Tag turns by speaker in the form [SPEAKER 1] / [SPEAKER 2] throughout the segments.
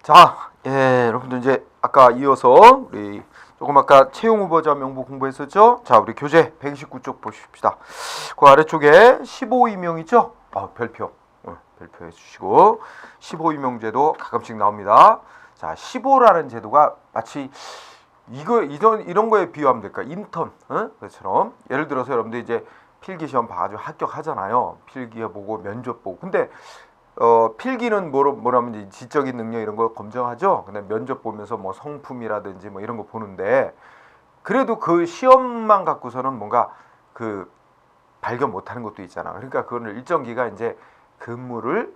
[SPEAKER 1] 자, 여러분들 이제 아까 이어서 우리 조금 아까 채용 후보자 명부 공부했었죠? 자, 우리 교재 129쪽 보십시다. 그 아래쪽에 15임명이죠? 별표. 별표해 주시고 15임명 제도 가끔씩 나옵니다. 자, 15라는 제도가 마치 이런 거에 비유하면 될까? 인턴, 그처럼 예를 들어서 여러분들 이제 필기 시험 봐가지고 합격하잖아요. 필기해 보고 면접 보고. 근데 필기는 뭐라면 이제 지적인 능력 이런 거 검증하죠. 근데 면접 보면서 뭐 성품이라든지 뭐 이런 거 보는데 그래도 그 시험만 갖고서는 뭔가 그 발견 못하는 것도 있잖아. 그러니까 그거를 일정 기간 이제 근무를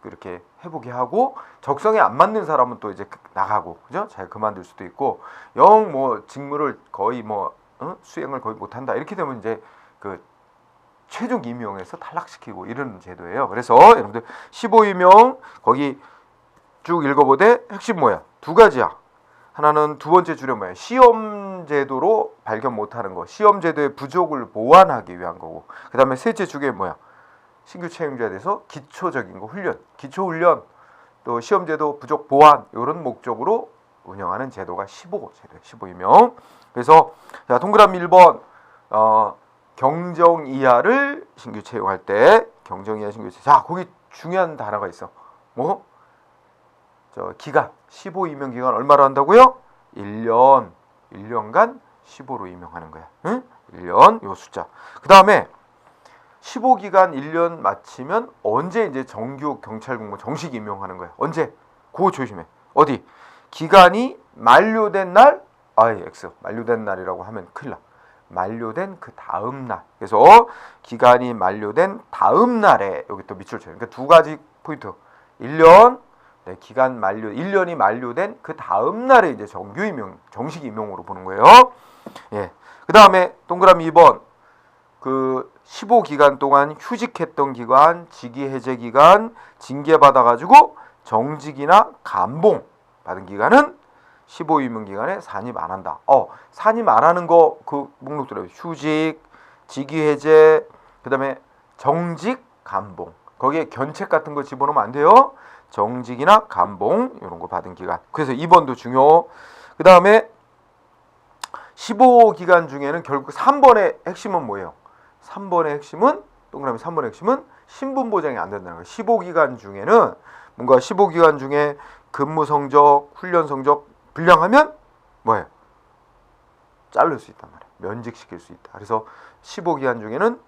[SPEAKER 1] 이렇게 해보게 하고 적성에 안 맞는 사람은 또 이제 나가고, 그죠? 잘 그만둘 수도 있고 영 뭐 직무를 거의 수행을 거의 못한다 이렇게 되면 이제 그 최종 임용에서 탈락시키고 이런 제도예요. 그래서 여러분들 15임용 거기 쭉 읽어보되 핵심 뭐야? 두 가지야. 하나는 두 번째 줄에 뭐야? 시험 제도로 발견 못하는 거. 시험 제도의 부족을 보완하기 위한 거고. 그 다음에 셋째 줄에 뭐야? 신규 채용자에 대해서 기초적인 거 훈련, 기초 훈련, 또 시험 제도 부족 보완 이런 목적으로 운영하는 제도가 15 제도예요. 15임용. 그래서 자, 동그라미 1번 경정 이하를 신규 채용할 때 경정 이하 신규 채용. 자, 거기 중요한 단어가 있어. 뭐? 기간 15임용 기간 얼마로 한다고요? 1년간 15로 임용하는 거야. 응? 1년 요 숫자. 그 다음에 15기간 1년 마치면 언제 이제 정규 경찰 공무원 정식 임용하는 거야. 언제? 그거 조심해. 어디? 기간이 만료된 날, X 만료된 날이라고 하면 큰일 나. 만료된 그 다음 날. 그래서 기간이 만료된 다음 날에 여기 또 밑줄 쳐요. 그러니까 두 가지 포인트. 1년 기간 만료 1년이 만료된 그 다음 날에 이제 정규 임용, 정식 임용으로 보는 거예요. 예. 그다음에 동그라미 2번. 그 15기간 동안 휴직했던 기간, 직위 해제 기간, 징계 받아 가지고 정직이나 감봉 받은 기간은 15임용 기간에 산입 안 한다. 산입 안 하는 거 그 목록 들어요. 휴직, 직위 해제, 그다음에 정직, 감봉. 거기에 견책 같은 거 집어넣으면 안 돼요. 정직이나 감봉 이런 거 받은 기간. 그래서 2번도 중요. 그다음에 15기간 중에는 결국 3번의 핵심은 뭐예요? 3번의 핵심은 동그라미 3번의 핵심은 신분 보장이 안 된다는 거예요. 15기간 중에는 뭔가 15기간 중에 근무 성적, 훈련 성적 불량하면 뭐예요? 자를 수 있단 말이에요. 면직시킬 수 있다. 그래서 15기간 중에는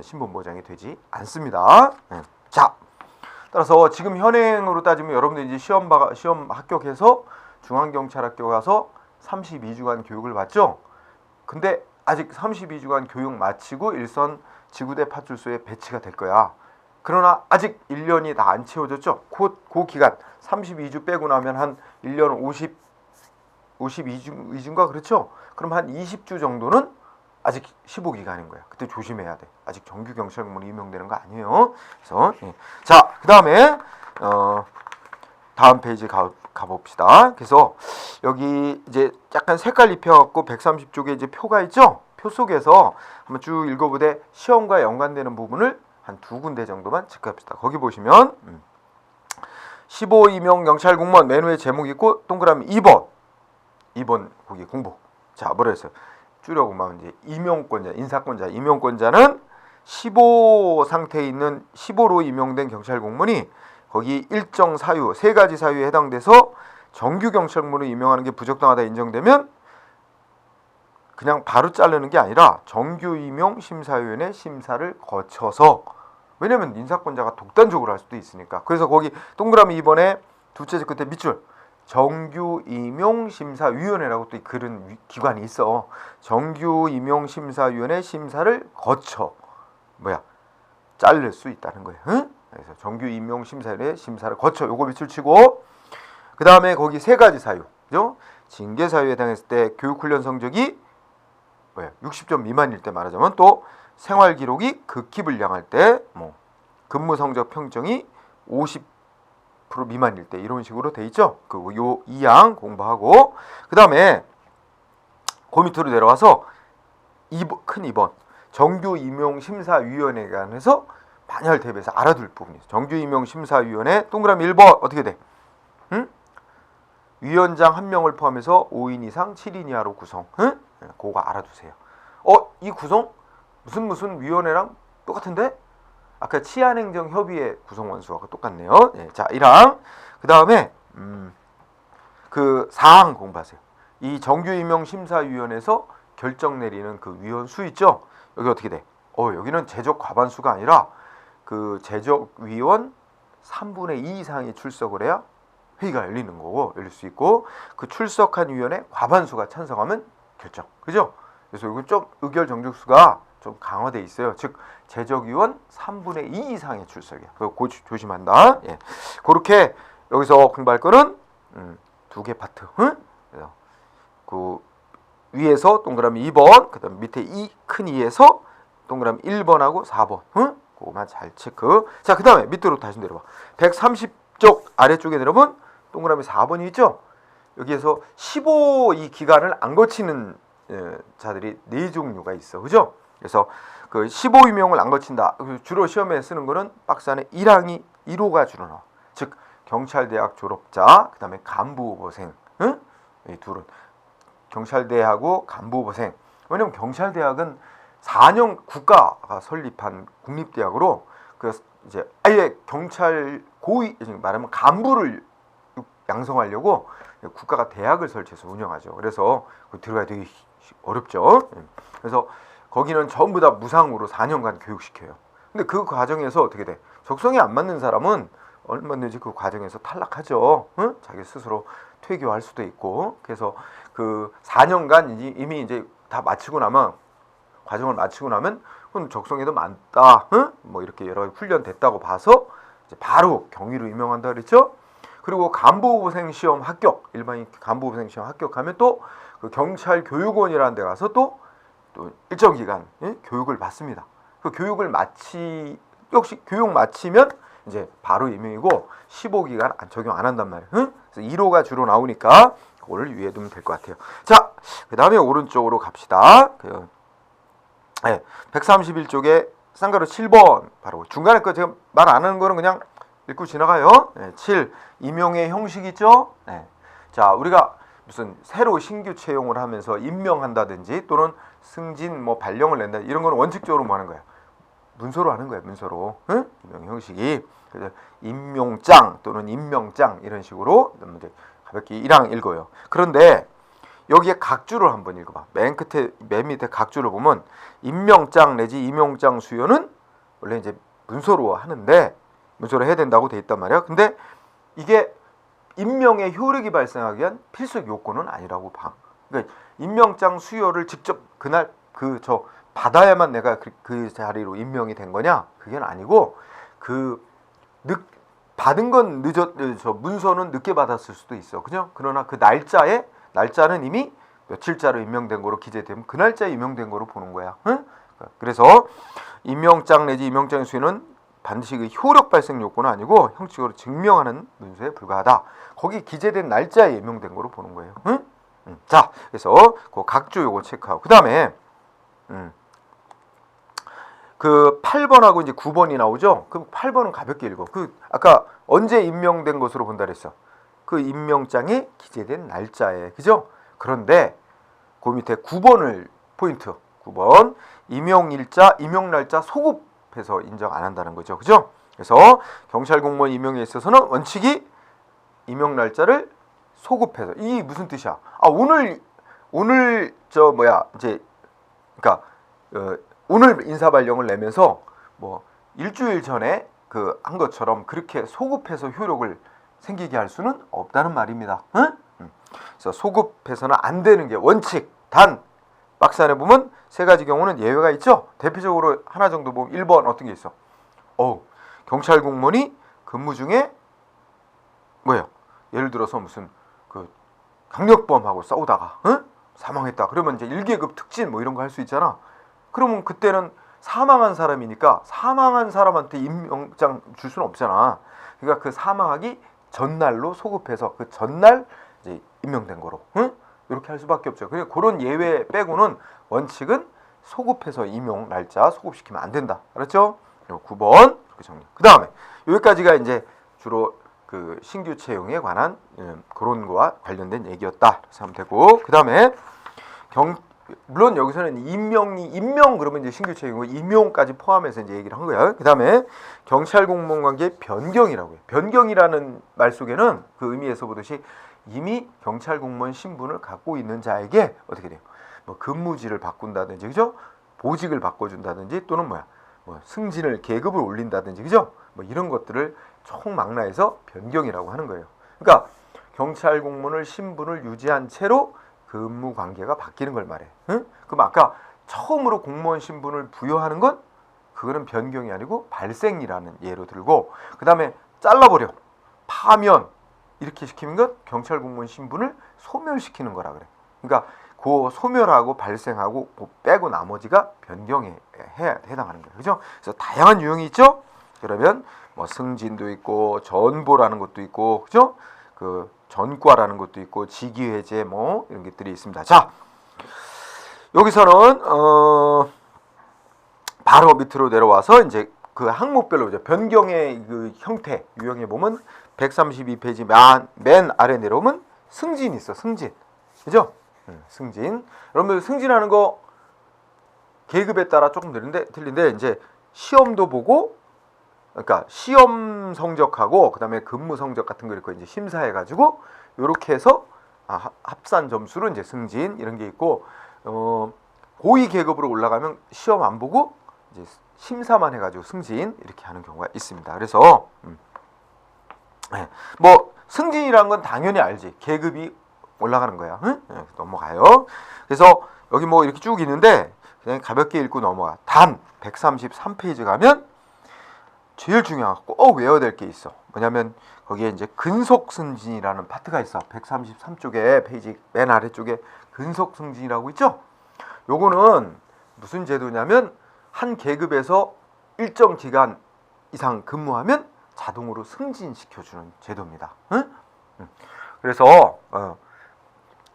[SPEAKER 1] 신분 보장이 되지 않습니다. 자, 따라서 지금 현행으로 따지면 여러분들 이제 시험 합격해서 중앙경찰학교 가서 32주간 교육을 받죠. 근데 아직 32주간 교육 마치고 일선 지구대 파출소에 배치가 될 거야. 그러나 아직 1년이 다 안 채워졌죠. 그 기간 32주 빼고 나면 한 1년 52주인가 그렇죠? 그럼 한 20주 정도는 아직 15기간인 거야. 그때 조심해야 돼. 아직 정규 경찰 공무원 임용되는 거 아니에요. 그래서 자, 그다음에 다음 페이지 가봅시다. 그래서 여기 이제 약간 색깔 입혀갖고 130쪽에 이제 표가 있죠. 표 속에서 한번 쭉 읽어보되 시험과 연관되는 부분을 한 두 군데 정도만 체크합시다. 거기 보시면 15임용 경찰 공무원 맨 위에 제목 있고 동그라미 2번 거기 공부. 자, 뭐라 했어요? 줄여보면 이제 임용권자, 인사권자, 임용권자는 15 상태에 있는 15로 임용된 경찰 공무원이 거기 일정 사유, 세 가지 사유에 해당돼서 정규 경찰 공무원을 임용하는 게 부적당하다 인정되면 그냥 바로 자르는 게 아니라 정규 임용 심사위원회 심사를 거쳐서, 왜냐면 인사권자가 독단적으로 할 수도 있으니까. 그래서 거기 동그라미 2번에 두째 줄 끝에 밑줄 정규 임용 심사위원회라고 또 그런 기관이 있어. 정규 임용 심사위원회 심사를 거쳐 자를 수 있다는 거예요. 응? 그래서 정규 임용 심사위원회 심사를 거쳐 요거 밑줄 치고, 그 다음에 거기 세 가지 사유, 그죠? 징계 사유에 해당했을 때 교육훈련 성적이 60점 미만일 때 말하자면, 또 생활 기록이 극히 불량할 때, 근무 성적 평점이 50% 미만일 때 이런 식으로 돼 있죠. 요 2항 공부하고, 그 다음에 그 밑으로 내려와서 큰 2번 정규 임용 심사위원회에 관해서 반열 대비해서 알아둘 부분이 있어요. 정규 임용 심사위원회 동그라미 1번 어떻게 돼? 응? 위원장 1명을 포함해서 5인 이상 7인 이하로 구성. 응? 그거 알아두세요. 이 구성 무슨 위원회랑 똑같은데? 아까 치안행정협의회 구성원 수가 똑같네요. 네, 자, 1항. 그 다음에 그 4항 공부하세요. 이 정규임용심사위원회에서 결정 내리는 그 위원 수 있죠? 여기 어떻게 돼? 여기는 제적 과반수가 아니라 그 제적 위원 3분의 2 이상이 출석을 해야 회의가 열리는 거고, 열릴 수 있고, 그 출석한 위원회 과반수가 찬성하면 결정. 그죠? 그래서 이건 좀 의결 정족수가 좀 강화돼 있어요. 즉 제적 위원 3분의 2 이상의 출석이야. 그거 조심한다. 예. 그렇게 여기서 공부할 거는 2개 파트. 응? 그래서 그 위에서 동그라미 2번, 그다음 밑에 큰 2에서 동그라미 1번하고 4번. 응? 그거만 잘 체크. 자, 그다음에 밑으로 다시 내려봐. 130쪽 아래쪽에 내려보면 동그라미 4번이 있죠? 여기에서 15 이 기간을 안 거치는 자들이 4종류가 있어. 그죠? 그래서 그 15임용을 안 거친다. 주로 시험에 쓰는 거는 박스 안에 1항이 1호가 주로 나와. 즉 경찰대학 졸업자, 그다음에 간부후보생. 응? 이 둘은 경찰대하고 간부후보생. 왜냐면 경찰대학은 4년 국가가 설립한 국립대학으로 그 이제 아예 경찰 고위 말하면 간부를 양성하려고 국가가 대학을 설치해서 운영하죠. 그래서 들어가야 되게 어렵죠. 그래서 거기는 전부 다 무상으로 4년간 교육시켜요. 근데 그 과정에서 어떻게 돼? 적성에 안 맞는 사람은 얼마든지 그 과정에서 탈락하죠. 응? 자기 스스로 퇴교할 수도 있고. 그래서 그 4년간 이미 이제 다 마치고 나면, 과정을 마치고 나면 그건 적성에도 많다. 응? 뭐 이렇게 여러 훈련 됐다고 봐서 이제 바로 경위로 임명한다 그랬죠. 그리고 간부후보생 시험 합격, 일반인 간부후보생 시험 합격하면 또 그 경찰 교육원이라는 데 가서 또 일정 기간 교육을 받습니다. 그 교육을 역시 교육 마치면 이제 바로 임명이고 15기간 적용 안 한단 말이에요. 응? 그래서 1호가 주로 나오니까 그거를 위에 두면 될 것 같아요. 자, 그 다음에 오른쪽으로 갑시다. 131쪽에 쌍가루 7번 바로 중간에 거 제가 말 안 하는 거는 그냥 읽고 지나가요. 7. 임용의 형식 있죠? 자, 우리가 무슨 새로 신규 채용을 하면서 임명한다든지 또는 승진 발령을 낸다 이런 거는 원칙적으로 뭐 하는 거야? 문서로 하는 거야. 문서로. 응? 임용 형식이. 그래서 임용장 또는 임명장 이런 식으로 가볍게 1항 읽어요. 그런데 여기에 각주를 한번 읽어봐. 맨 밑에 각주를 보면 임명장 내지 임용장 수여는 원래 이제 문서로 하는데 문서로 해야 된다고 돼 있단 말이야. 근데 이게 임명의 효력이 발생하기 위한 필수 요건은 아니라고 봐. 그러니까 임명장 수여를 직접 그날 받아야만 내가 그 자리로 임명이 된 거냐? 그게 아니고 받은 건 문서는 늦게 받았을 수도 있어. 그죠? 그러나 그 날짜는 이미 며칠자로 임명된 거로 기재되면 그 날짜에 임명된 거로 보는 거야. 응? 그래서 임명장 내지 임명장의 수여는 반드시 그 효력 발생 요건은 아니고 형식적으로 증명하는 문서에 불과하다. 거기 기재된 날짜에 임명된 거로 보는 거예요. 응? 자, 그래서 그 각주 요거 체크하고 그 다음에 그 8번하고 이제 9번이 나오죠. 그 8번은 가볍게 읽어. 아까 언제 임명된 것으로 본다 그랬어. 그 임명장에 기재된 날짜에. 그죠? 그런데 그 밑에 9번을 포인트. 9번 임용일자, 임용날짜 소급해서 인정 안 한다는 거죠. 그죠? 그래서 경찰 공무원 임용에 있어서는 원칙이 임용날짜를 소급해서. 이게 무슨 뜻이야? 오늘 오늘 인사발령을 내면서 일주일 전에 한 것처럼 그렇게 소급해서 효력을 생기게 할 수는 없다는 말입니다. 응? 그래서 소급해서는 안 되는 게 원칙. 단 박스 안에 보면 세 가지 경우는 예외가 있죠. 대표적으로 하나 정도 보면 1번 어떤 게 있어? 경찰 공무원이 근무 중에 예를 들어서 무슨 강력범하고 싸우다가 사망했다. 그러면 이제 1계급 특진 이런 거 할 수 있잖아. 그러면 그때는 사망한 사람이니까 사망한 사람한테 임명장 줄 수는 없잖아. 그러니까 그 사망하기 전날로 소급해서 그 전날 이제 임명된 거로 이렇게 할 수밖에 없죠. 그래서 그런 예외 빼고는 원칙은 소급해서 임용 날짜 소급시키면 안 된다. 알았죠? 그리고 9번 이렇게 정리. 그 다음에 여기까지가 이제 주로 그 신규 채용에 관한 그런 거와 관련된 얘기였다. 그래서 하면 되고, 그 다음에 물론 여기서는 임명 그러면 이제 신규 채용이고 임용까지 포함해서 이제 얘기를 한 거야. 그 다음에 경찰 공무원 관계 변경이라고 해요. 변경이라는 말 속에는 그 의미에서 보듯이 이미 경찰 공무원 신분을 갖고 있는 자에게 어떻게 돼요? 뭐 근무지를 바꾼다든지, 그죠? 보직을 바꿔준다든지, 또는 뭐 승진을 계급을 올린다든지, 그죠? 뭐 이런 것들을 총망라해서 변경이라고 하는 거예요. 그러니까 경찰 공무원을 신분을 유지한 채로 근무 관계가 바뀌는 걸 말해. 응? 그럼 아까 처음으로 공무원 신분을 부여하는 건 그거는 변경이 아니고 발생이라는 예로 들고, 그 다음에 잘라버려, 파면 이렇게 시키는 건 경찰 공무원 신분을 소멸시키는 거라 그래. 그러니까 그 소멸하고 발생하고 빼고 나머지가 변경에 해당하는 거예요. 그죠? 그래서 다양한 유형이 있죠. 그러면 뭐 승진도 있고 전보라는 것도 있고, 그죠? 그 전과라는 것도 있고 직위해제 뭐 이런 것들이 있습니다. 자, 여기서는 바로 밑으로 내려와서 이제 그 항목별로 이제 변경의 그 형태 유형에 보면 132페이지 맨 아래 내려오면 승진이 있어. 승진. 그죠? 승진. 여러분들 승진하는 거 계급에 따라 조금 틀린데 이제 시험도 보고, 그러니까 시험 성적하고 그다음에 근무 성적 같은 거 이렇게 이제 심사해 가지고 요렇게 해서 합산 점수로 이제 승진 이런 게 있고, 고위 계급으로 올라가면 시험 안 보고 이제 심사만 해 가지고 승진 이렇게 하는 경우가 있습니다. 그래서 뭐 승진이란 건 당연히 알지. 계급이 올라가는 거야. 응? 넘어가요. 그래서 여기 뭐 이렇게 쭉 있는데 그냥 가볍게 읽고 넘어가. 단 133페이지 가면 제일 중요한 거 꼭 외워야 될 게 있어. 뭐냐면 거기에 이제 근속 승진이라는 파트가 있어. 133쪽에 페이지 맨 아래쪽에 근속 승진이라고 있죠. 요거는 무슨 제도냐면 한 계급에서 일정 기간 이상 근무하면 자동으로 승진시켜주는 제도입니다. 응? 그래서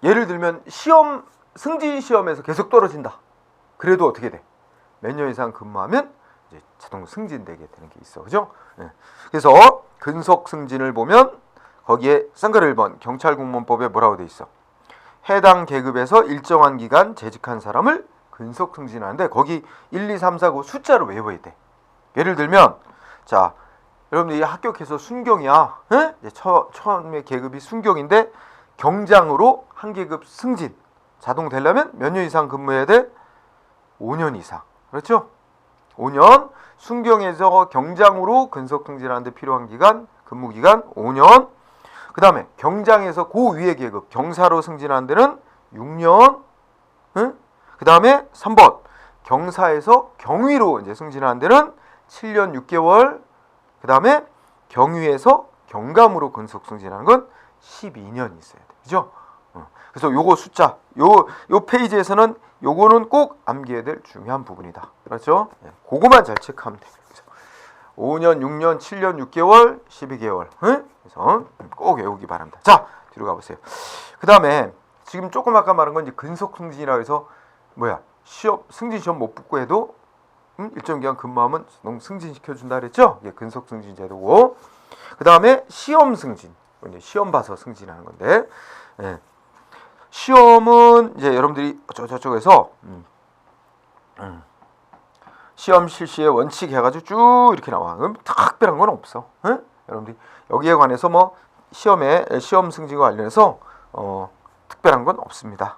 [SPEAKER 1] 예를 들면 승진 시험에서 계속 떨어진다. 그래도 어떻게 돼? 몇 년 이상 근무하면 이제 자동 승진되게 되는 게 있어. 그죠? 그래서 근속 승진을 보면 거기에 쌍글 1번 경찰공무원법에 뭐라고 돼 있어? 해당 계급에서 일정한 기간 재직한 사람을 근속 승진하는데 거기 1, 2, 3, 4, 9 숫자로 외워야 돼. 예를 들면 자, 여러분들이 합격해서 순경이야. 이제 처음에 계급이 순경인데 경장으로 한 계급 승진 자동 되려면 몇 년 이상 근무해야 돼? 5년 이상. 그렇죠? 5년. 순경에서 경장으로 근속 승진하는데 필요한 기간, 근무 기간 5년. 그 다음에 경장에서 그 위의 계급 경사로 승진하는 데는 6년. 그 다음에 3번 경사에서 경위로 이제 승진하는 데는 7년 6개월. 그 다음에 경위에서 경감으로 근속 승진하는 건 12년이 있어야 돼. 그죠? 그래서 요거 숫자, 요 페이지에서는 요거는 꼭 암기해야 될 중요한 부분이다. 그렇죠? 그거만 잘 체크하면 돼. 그래서 5년, 6년, 7년, 6개월, 12개월. 그래서 꼭 외우기 바랍니다. 자, 뒤로 가보세요. 그 다음에 지금 조금 아까 말한 건 이제 근속 승진이라고 해서 승진 시험 못 붙고 해도 일정 기간 근무하면 승진시켜준다 그랬죠? 이게 근속 승진 제도고. 그 다음에 시험 승진. 이제 시험 봐서 승진하는 건데, 시험은 이제 여러분들이 저쪽에서 시험 실시의 원칙 해가지고 쭉 이렇게 나와. 그럼 특별한 건 없어. 여러분들이 여기에 관해서 뭐 시험 승진과 관련해서 특별한 건 없습니다.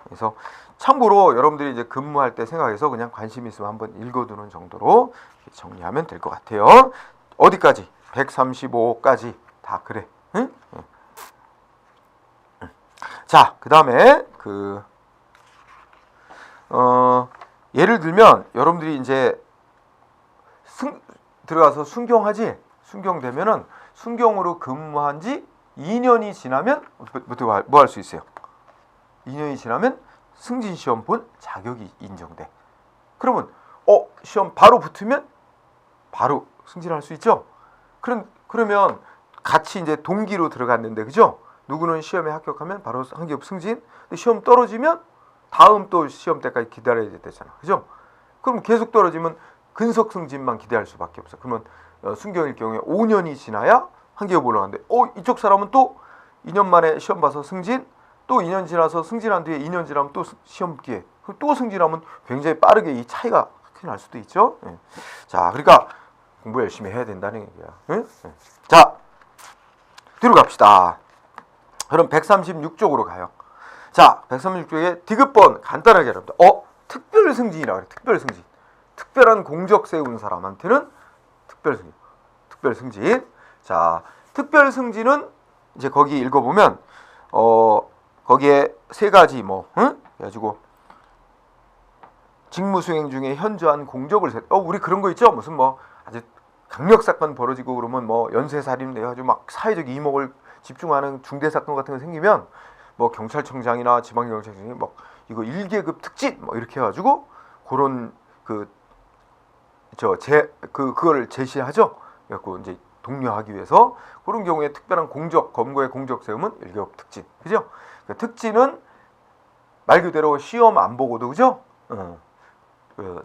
[SPEAKER 1] 그래서 참고로 여러분들이 이제 근무할 때 생각해서 그냥 관심 있으면 한번 읽어두는 정도로 정리하면 될 것 같아요. 어디까지? 135까지 다 그래. 자, 그 다음에 예를 들면 여러분들이 이제 들어가서 순경하지? 순경되면은 순경으로 근무한 지 2년이 지나면 뭐 할 수 있어요? 2년이 지나면 승진 시험 본 자격이 인정돼. 그러면 시험 바로 붙으면 바로 승진할 수 있죠? 그러면 같이 이제 동기로 들어갔는데, 그죠? 누구는 시험에 합격하면 바로 한 계급 승진. 근데 시험 떨어지면 다음 또 시험 때까지 기다려야 되잖아. 그죠? 그럼 계속 떨어지면 근속 승진만 기대할 수밖에 없어. 그러면 순경일 경우에 5년이 지나야 한 기업 올라갔는데 이쪽 사람은 또 2년 만에 시험 봐서 승진, 또 2년 지나서 승진한 뒤에 2년 지나면 또 시험 기회, 또 승진하면 굉장히 빠르게 이 차이가 크게 날 수도 있죠. 예. 자, 그러니까 공부 열심히 해야 된다는 얘기야. 예? 예. 자, 뒤로 갑시다. 그럼 136쪽으로 가요. 자, 136쪽에 디귿번 간단하게 알아봅니다. 특별 승진이라고 그래. 특별 승진. 특별한 공적 세운 사람한테는 특별 승진. 특별 승진. 자, 특별 승진은 이제 거기 읽어보면 거기에 세 가지 그래가지고 직무 수행 중에 현저한 공적을 우리 그런 거 있죠? 무슨 아주 강력 사건 벌어지고 그러면 연쇄살인 돼가지고 막 사회적 이목을 집중하는 중대 사건 같은 거 생기면 경찰청장이나 지방경찰청장이 이거 1계급 특진 이렇게 해가지고 그런 그걸 제시하죠. 그래갖고 이제 독려하기 위해서 그런 경우에 특별한 공적, 검거의 공적 세우면 1계급 특진, 그죠? 그러니까 특진은 말 그대로 시험 안 보고도, 그죠?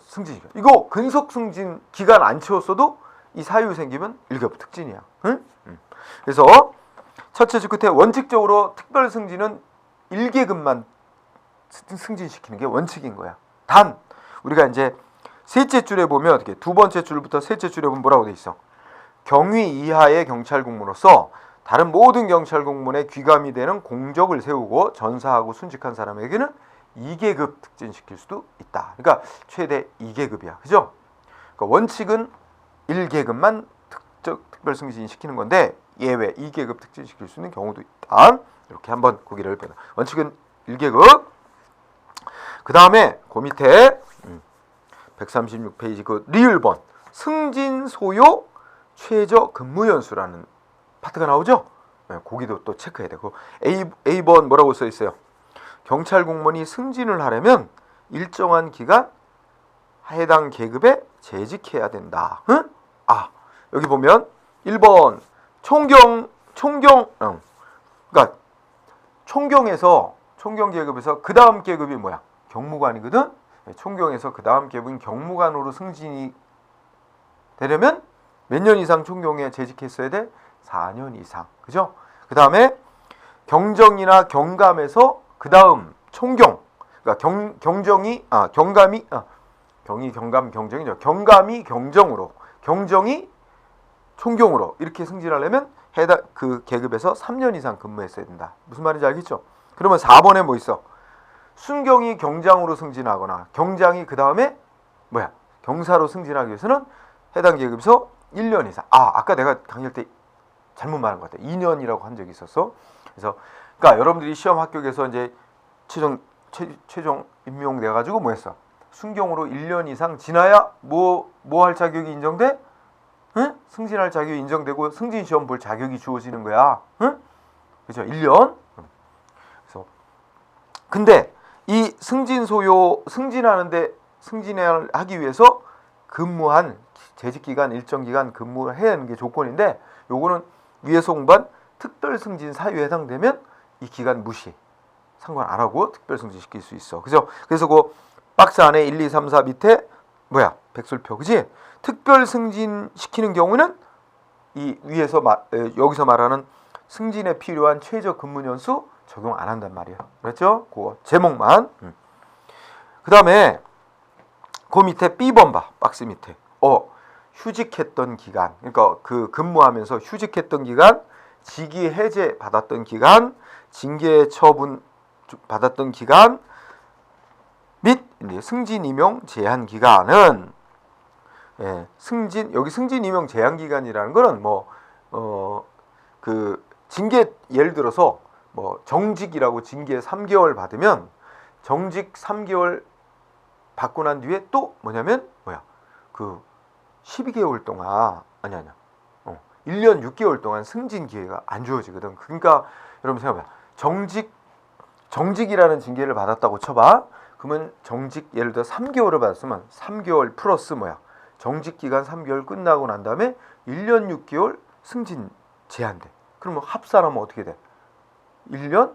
[SPEAKER 1] 승진이죠. 이거 근속 승진 기간 안 채웠어도 이 사유 생기면 1계급 특진이야. 응? 그래서 첫째 줄 끝에 원칙적으로 특별 승진은 1계급만 승진시키는 게 원칙인 거야. 단 우리가 이제 셋째 줄에 보면 어떻게 두 번째 줄부터 셋째 줄에 보면 뭐라고 돼 있어? 경위 이하의 경찰 공무로서 다른 모든 경찰 공무원에 귀감이 되는 공적을 세우고 전사하고 순직한 사람에게는 2계급 특진시킬 수도 있다. 그러니까 최대 2계급이야. 그죠? 그러니까 원칙은 1계급만 특별 승진시키는 건데 예외 2계급 특진시킬 수 있는 경우도 있다. 이렇게 한번 고기를 빼다. 원칙은 1계급. 그 다음에 그 밑에 136페이지 그 리을번 승진 소요 최저 근무 연수라는 파트가 나오죠. 거기도 또 체크해야 되고 A번 뭐라고 써 있어요? 경찰 공무원이 승진을 하려면 일정한 기간 해당 계급에 재직해야 된다. 응? 여기 보면 1번 그러니까 총경 계급에서 그 다음 계급이 뭐야? 경무관이거든. 총경에서 그 다음 계급인 경무관으로 승진이 되려면 몇 년 이상 총경에 재직했어야 돼? 4년 이상. 그죠? 그 다음에 경정이나 경감에서 그 다음 총경, 그러니까 경감이 경정으로, 경정이 총경으로 이렇게 승진하려면 해당 그 계급에서 3년 이상 근무했어야 된다. 무슨 말인지 알겠죠? 그러면 4번에 뭐 있어? 순경이 경장으로 승진하거나 경장이 그 다음에 경사로 승진하기 위해서는 해당 계급에서 1년 이상. 아까 내가 강의할 때 잘못 말한 것 같아. 2년이라고 한 적이 있었어. 그래서 그러니까 여러분들이 시험 합격해서 이제 최종 임용돼 가지고 뭐 했어? 순경으로 1년 이상 지나야 뭐 할 자격이 인정돼? 응? 승진할 자격이 인정되고 승진 시험 볼 자격이 주어지는 거야. 응? 그죠? 1년. 그래서 근데 이 승진하는데 승진을 하기 위해서 근무한 재직기간 일정 기간 근무해야 하는 게 조건인데 요거는 위에서 공부한 특별 승진 사유에 해당되면 이 기간 무시 상관 안 하고 특별 승진 시킬 수 있어. 그죠? 그래서 그 박스 안에 1, 2, 3, 4 밑에 백술표, 그지? 특별 승진 시키는 경우는 이 위에서 여기서 말하는 승진에 필요한 최저 근무 년수 적용 안 한단 말이에요. 그렇죠? 그 제목만. 그 다음에 그 밑에 B번 봐. 박스 밑에. 휴직했던 기간. 그러니까 그 근무하면서 휴직했던 기간, 직위 해제 받았던 기간, 징계 처분 받았던 기간 및 이제 승진 임용 제한 기간은 여기 승진 임용 제한 기간이라는 거는 그 징계 예를 들어서 정직이라고 징계 3개월 받으면 정직 3개월 받고 난 뒤에 또 그 12개월 동안 1년 6개월 동안 승진 기회가 안 주어지거든. 그러니까 여러분 생각해봐. 정직이라는 징계를 받았다고 쳐봐. 그러면 정직 예를 들어 3개월을 받았으면 3개월 플러스 정직 기간 3개월 끝나고 난 다음에 1년 6개월 승진 제한돼. 그러면 합산하면 어떻게 돼? 1년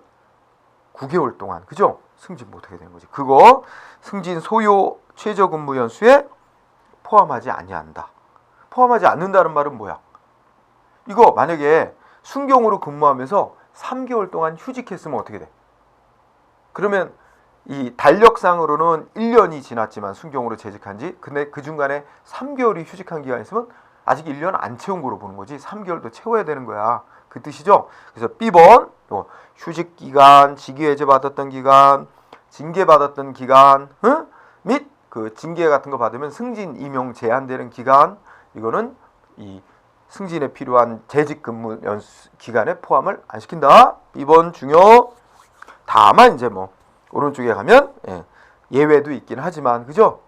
[SPEAKER 1] 9개월 동안, 그죠? 승진 못하게 되는 거지. 그거 승진 소요 최저 근무 연수에 포함하지 아니한다. 포함하지 않는다는 말은 뭐야? 이거 만약에 순경으로 근무하면서 3개월 동안 휴직했으면 어떻게 돼? 그러면 이 달력상으로는 1년이 지났지만 순경으로 재직한 지, 근데 그 중간에 3개월이 휴직한 기간이 있으면 아직 1년 안 채운 거로 보는 거지. 3개월도 채워야 되는 거야. 그 뜻이죠. 그래서 B번 휴직 기간, 직위 해제 받았던 기간, 징계 받았던 기간, 및 그 징계 같은 거 받으면 승진 임용 제한되는 기간, 이거는 이 승진에 필요한 재직 근무 연수 기간에 포함을 안 시킨다. B번 중요. 다만 이제 뭐 오른쪽에 가면 예외도 있긴 하지만, 그죠?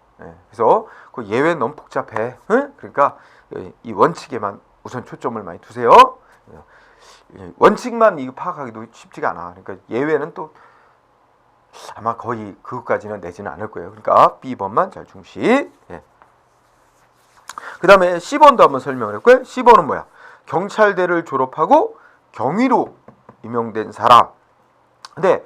[SPEAKER 1] 그래서 그 예외는 너무 복잡해. 그러니까 이 원칙에만 우선 초점을 많이 두세요. 원칙만 이거 파악하기도 쉽지가 않아. 그러니까 예외는 또 아마 거의 그것까지는 내지는 않을 거예요. 그러니까 B번만 잘 중시. 그 다음에 C번도 한번 설명을 했고요. C번은 뭐야? 경찰대를 졸업하고 경위로 임용된 사람. 근데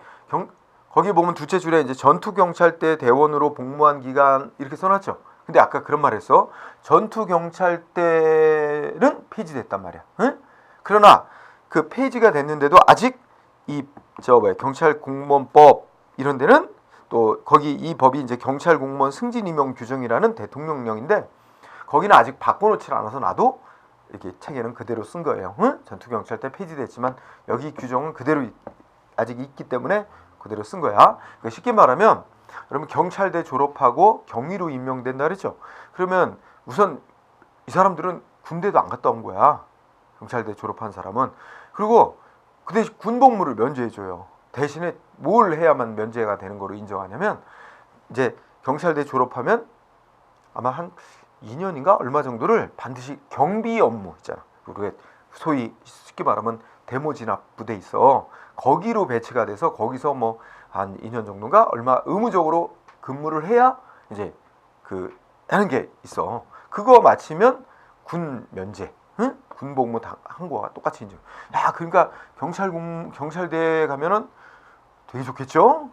[SPEAKER 1] 거기 보면 둘째 줄에 이제 전투경찰대 대원으로 복무한 기간 이렇게 써놨죠. 근데 아까 그런 말 했어. 전투경찰대는 폐지됐단 말이야. 그러나 그 폐지가 됐는데도 아직 경찰공무원법 이런 데는 또 거기 이 법이 이제 경찰공무원 승진임용 규정이라는 대통령령인데 거기는 아직 바꿔놓지 않아서 나도 이렇게 책에는 그대로 쓴 거예요. 전투경찰대 폐지됐지만 여기 규정은 그대로 아직 있기 때문에 그대로 쓴 거야. 그러니까 쉽게 말하면 여러분 경찰대 졸업하고 경위로 임명된다 그랬죠. 그러면 우선 이 사람들은 군대도 안 갔다 온 거야. 경찰대 졸업한 사람은. 그리고 그 대신 군복무를 면제해줘요. 대신에 뭘 해야만 면제가 되는 거로 인정하냐면 이제 경찰대 졸업하면 아마 한 2년인가 얼마 정도를 반드시 경비 업무 있잖아. 우리가 소위 쉽게 말하면 데모 진압 부대 있어. 거기로 배치가 돼서 거기서 뭐 한 2년 정도인가 얼마 의무적으로 근무를 해야 이제 그 하는 게 있어. 그거 마치면 군 면제, 군 복무 한 거와 똑같이 인정. 야, 그러니까 경찰대에 가면은 되게 좋겠죠?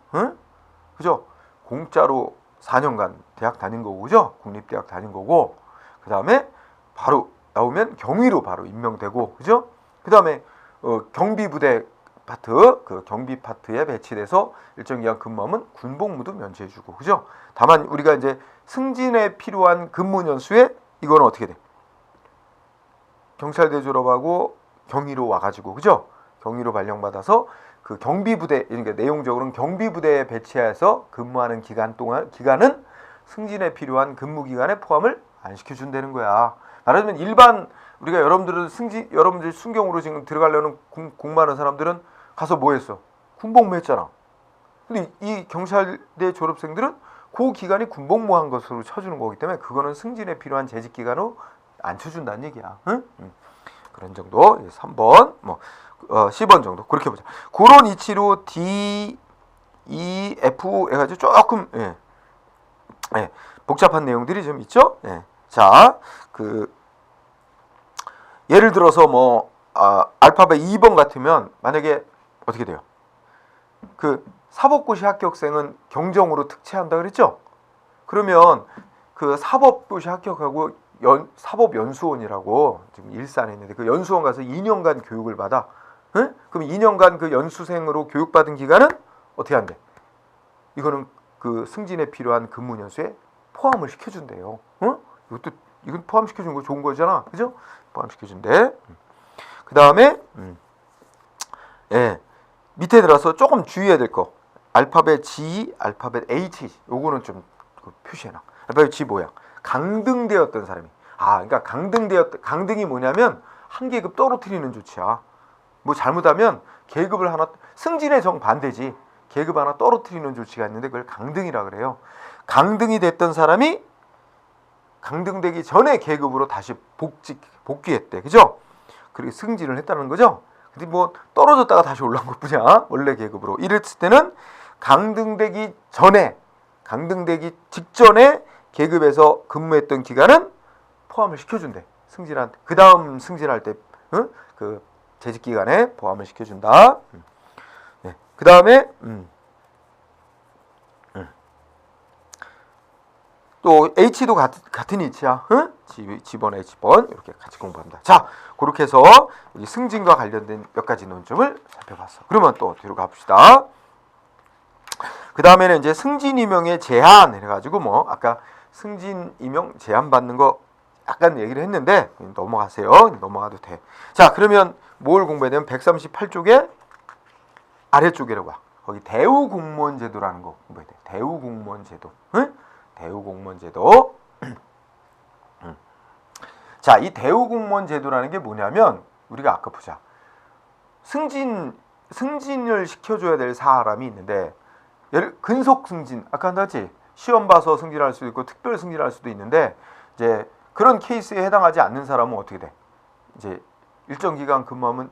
[SPEAKER 1] 그죠? 공짜로 4년간 대학 다닌 거고, 그죠? 국립대학 다닌 거고, 그 다음에 바로 나오면 경위로 바로 임명되고, 그죠? 그 다음에 경비부대 파트, 그 경비 파트에 배치돼서 일정 기간 근무하면 군복무도 면제해주고, 그죠? 다만 우리가 이제 승진에 필요한 근무 년수에 이거는 어떻게 돼? 경찰대 졸업하고 경위로 와가지고, 그죠? 경위로 발령받아서 그 경비부대, 그러니까 내용적으로는 경비부대에 배치해서 근무하는 기간은 승진에 필요한 근무 기간에 포함을 안 시켜준다는 거야. 말하자면 일반 우리가 여러분들 순경으로 지금 들어가려는 공부하는 사람들은 가서 뭐 했어? 군복무 했잖아. 근데 이 경찰대 졸업생들은 그 기간이 군복무한 것으로 쳐주는 거기 때문에 그거는 승진에 필요한 재직 기간으로 안 쳐준다는 얘기야. 그런 정도. 3번, 10번 정도 그렇게 보자. 그런 이치로 D, E, F 해가지고 조금 복잡한 내용들이 좀 있죠. 자, 예를 들어서 알파벳 2번 같으면 만약에 어떻게 돼요? 그 사법고시 합격생은 경정으로 특채한다 그랬죠? 그러면 그 사법고시 합격하고 사법연수원이라고 지금 일산에 있는데 그 연수원 가서 2년간 교육을 받아. 그럼 2년간 그 연수생으로 교육받은 기간은 어떻게 한대? 이거는 그 승진에 필요한 근무 년수에 포함을 시켜준대요. 이건 포함시켜준 거 좋은 거잖아, 그죠? 포함시켜준대. 그 다음에 밑에 들어서 조금 주의해야 될 거. 알파벳 G, 알파벳 H, 요거는 좀 표시해놔. 알파벳 G 뭐야? 강등되었던 사람이. 그러니까 강등이 뭐냐면 한 계급 떨어뜨리는 조치야. 뭐 잘못하면 계급을 하나, 승진의 정반대지. 계급 하나 떨어뜨리는 조치가 있는데 그걸 강등이라 그래요. 강등이 됐던 사람이 강등되기 전에 계급으로 다시 복귀했대. 그죠? 그리고 승진을 했다는 거죠. 근데 뭐 떨어졌다가 다시 올라온 것 뿐이야. 원래 계급으로. 이랬을 때는 강등되기 직전에 계급에서 근무했던 기간은 포함을 시켜준대. 그 다음 승진할 때 그 재직 기간에 포함을 시켜준다. 그 다음에 또 H도 같은 H야. 응? G번, H번 이렇게 같이 공부합니다. 자, 그렇게 해서 여기 승진과 관련된 몇 가지 논점을 살펴봤어. 그러면 또 뒤로 가봅시다. 그 다음에는 이제 승진 임용의 제한 해가지고 뭐 아까 승진 임용 제한 받는 거 약간 얘기를 했는데 넘어가세요. 넘어가도 돼. 자, 그러면 뭘 공부해야 되면 138쪽에 아래쪽이라고 봐. 거기 대우 공무원 제도라는 거 공부해야 돼. 대우 공무원 제도. 응? 대우 공무원 제도. 자, 이 대우 공무원 제도라는 게 뭐냐면 우리가 아까 보자. 승진을 시켜줘야 될 사람이 있는데 근속 승진 아까 한다지 시험 봐서 승진할 수도 있고 특별 승진할 수도 있는데 이제 그런 케이스에 해당하지 않는 사람은 어떻게 돼? 이제 일정 기간 근무하면